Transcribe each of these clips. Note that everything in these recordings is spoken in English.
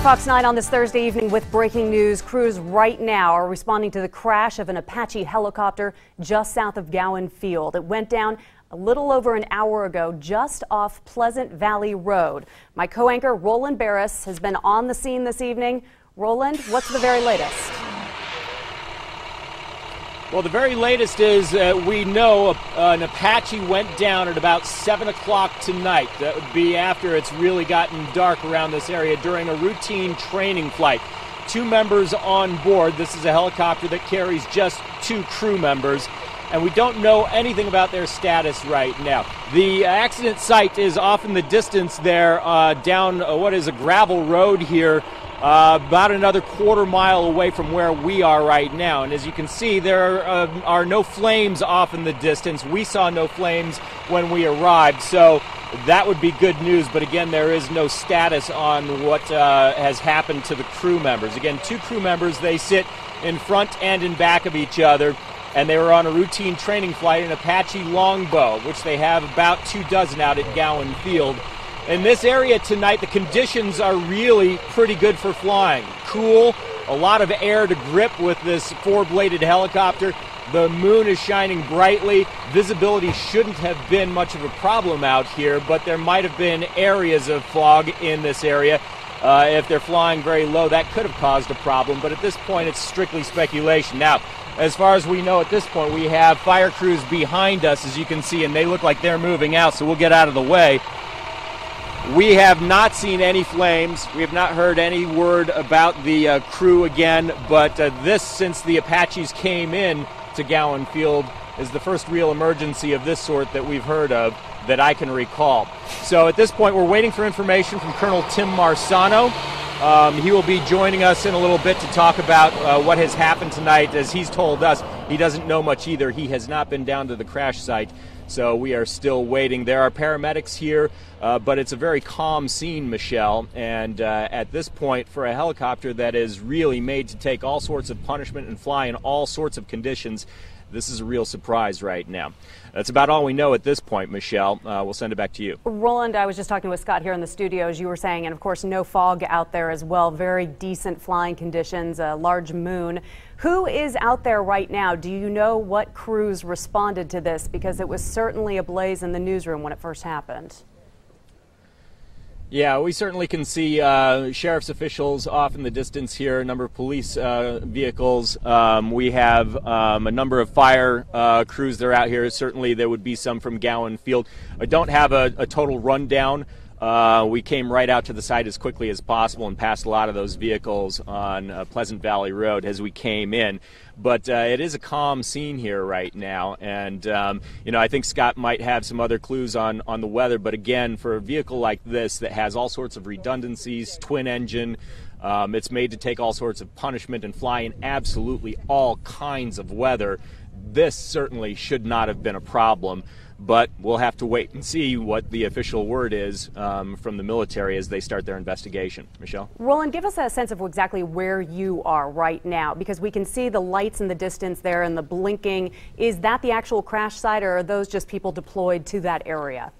Fox 9 on this Thursday evening with breaking news. Crews right now are responding to the crash of an Apache helicopter just south of Gowen Field. It went down a little over an hour ago just off Pleasant Valley Road. My co-anchor Roland Barris has been on the scene this evening. Roland, what's the very latest? Well, the very latest is we know an Apache went down at about 7 o'clock tonight. That would be after it's really gotten dark around this area during a routine training flight. 2 members on board. This is a helicopter that carries just 2 crew members, and we don't know anything about their status right now. The accident site is off in the distance there down what is a gravel road here. About another quarter mile away from where we are right now. And as you can see, there are no flames off in the distance. We saw no flames when we arrived, so that would be good news. But again, there is no status on what has happened to the crew members. Again, 2 crew members, they sit in front and in back of each other, and they were on a routine training flight, an Apache longbow, which they have about 24 out at Gowen Field. In this area tonight, the conditions are really pretty good for flying. Cool, a lot of air to grip with this 4-bladed helicopter. The moon is shining brightly. Visibility shouldn't have been much of a problem out here, but there might have been areas of fog in this area. If they're flying very low, that could have caused a problem, but at this point, it's strictly speculation. Now, as far as we know at this point, we have fire crews behind us, as you can see, and they look like they're moving out, so we'll get out of the way. We have not seen any flames. We have not heard any word about the crew again, but this, since the Apaches came in to Gowen Field, is the first real emergency of this sort that we've heard of that I can recall. So at this point, we're waiting for information from Colonel Tim Marsano. He will be joining us in a little bit to talk about what has happened tonight. As he's told us, he doesn't know much either. He has not been down to the crash site. So we are still waiting. There are paramedics here, but it's a very calm scene, Michelle. And at this point, for a helicopter that is really made to take all sorts of punishment and fly in all sorts of conditions, this is a real surprise right now. That's about all we know at this point, Michelle. We'll send it back to you. Roland, I was just talking with Scott here in the studio, as you were saying, and of course no fog out there as well. Very decent flying conditions, a large moon. Who is out there right now? Do you know what crews responded to this? Because it was certainly ablaze in the newsroom when it first happened. Yeah, we certainly can see sheriff's officials off in the distance here, a number of police vehicles. We have a number of fire crews that are out here. Certainly there would be some from Gowen Field. I don't have a total rundown. We came right out to the site as quickly as possible and passed a lot of those vehicles on Pleasant Valley Road as we came in. But it is a calm scene here right now, and you know, I think Scott might have some other clues on the weather, but again, for a vehicle like this that has all sorts of redundancies, twin engine, it's made to take all sorts of punishment and fly in absolutely all kinds of weather, this certainly should not have been a problem. But we'll have to wait and see what the official word is from the military as they start their investigation. Michelle? Roland, give us a sense of exactly where you are right now, because we can see the lights in the distance there and the blinking. Is that the actual crash site, or are those just people deployed to that area?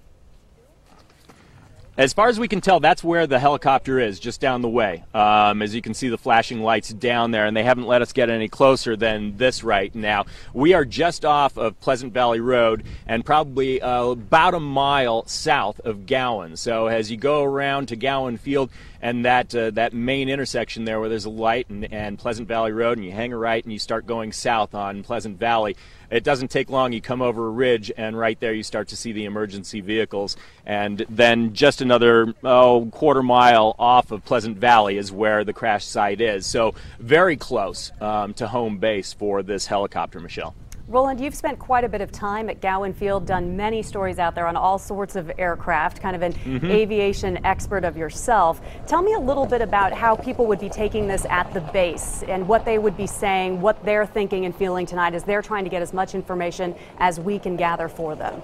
As far as we can tell, that's where the helicopter is, just down the way. As you can see the flashing lights down there, and they haven't let us get any closer than this right now. We are just off of Pleasant Valley Road and probably about a mile south of Gowen. So as you go around to Gowen Field and that main intersection there where there's a light and Pleasant Valley Road, and you hang a right and you start going south on Pleasant Valley, it doesn't take long. You come over a ridge, and right there you start to see the emergency vehicles. And then just another quarter mile off of Pleasant Valley is where the crash site is. So very close to home base for this helicopter, Michelle. Roland, you've spent quite a bit of time at Gowen Field, done many stories out there on all sorts of aircraft, kind of an aviation expert of yourself. Tell me a little bit about how people would be taking this at the base and what they would be saying, what they're thinking and feeling tonight as they're trying to get as much information as we can gather for them.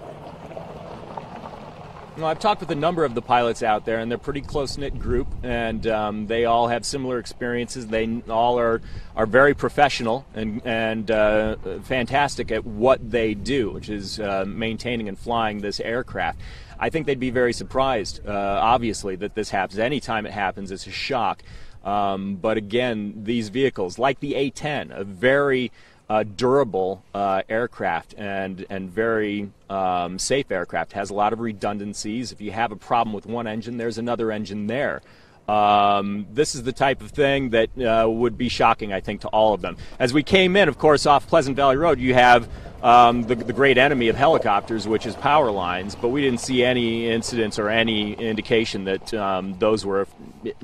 Well, I've talked with a number of the pilots out there, and they're a pretty close-knit group, and they all have similar experiences. They all are very professional and fantastic at what they do, which is maintaining and flying this aircraft. I think they'd be very surprised, obviously, that this happens. Anytime it happens, it's a shock. But again, these vehicles, like the A-10, a very durable aircraft and very safe aircraft, has a lot of redundancies. If you have a problem with one engine, there's another engine there. This is the type of thing that would be shocking, I think, to all of them. As we came in, of course, off Pleasant Valley Road, you have the great enemy of helicopters, which is power lines, but we didn't see any incidents or any indication that those were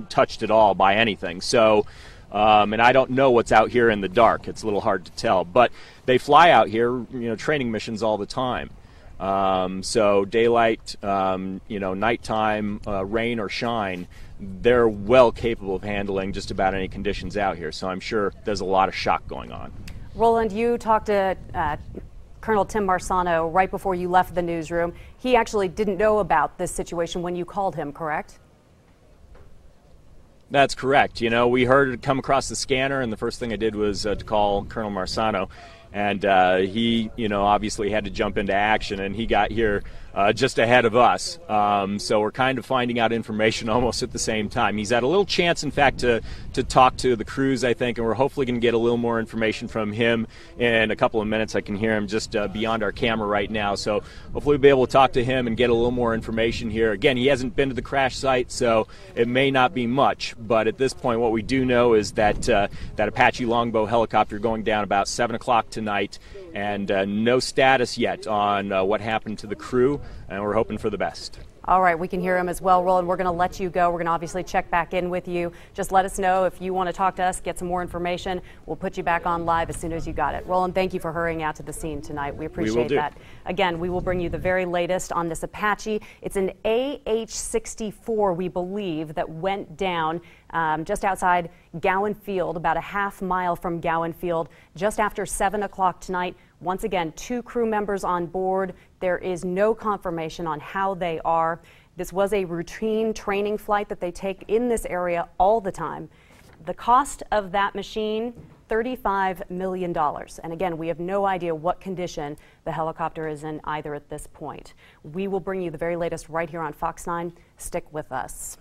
touched at all by anything. So, and I don't know what's out here in the dark. It's a little hard to tell, but they fly out here, training missions all the time. So daylight, nighttime, rain or shine, they're well capable of handling just about any conditions out here. So I'm sure there's a lot of shock going on. Roland, you talked to Colonel Tim Marsano right before you left the newsroom. He actually didn't know about this situation when you called him, correct? That's correct. We heard it come across the scanner, and the first thing I did was to call Colonel Marsano. And he, obviously had to jump into action, and he got here just ahead of us. So we're kind of finding out information almost at the same time. He's had a little chance, in fact, to talk to the crews, I think, and we're hopefully going to get a little more information from him in a couple of minutes. I can hear him just beyond our camera right now. So hopefully we'll be able to talk to him and get a little more information here. Again, he hasn't been to the crash site, so it may not be much. But at this point, what we do know is that that Apache Longbow helicopter going down about 7 o'clock tonight, and no status yet on what happened to the crew, and we're hoping for the best. All right, we can hear him as well, Roland. We're going to let you go. We're going to obviously check back in with you. Just let us know if you want to talk to us, get some more information. We'll put you back on live as soon as you got it. Roland, thank you for hurrying out to the scene tonight. We appreciate that. Again, we will bring you the very latest on this Apache. It's an AH-64, we believe, that went down just outside Gowen Field, about a half mile from Gowen Field, just after 7 o'clock tonight. Once again, 2 crew members on board. There is no confirmation on how they are. This was a routine training flight that they take in this area all the time. The cost of that machine, $35 million. And again, we have no idea what condition the helicopter is in either at this point. We will bring you the very latest right here on Fox 9. Stick with us.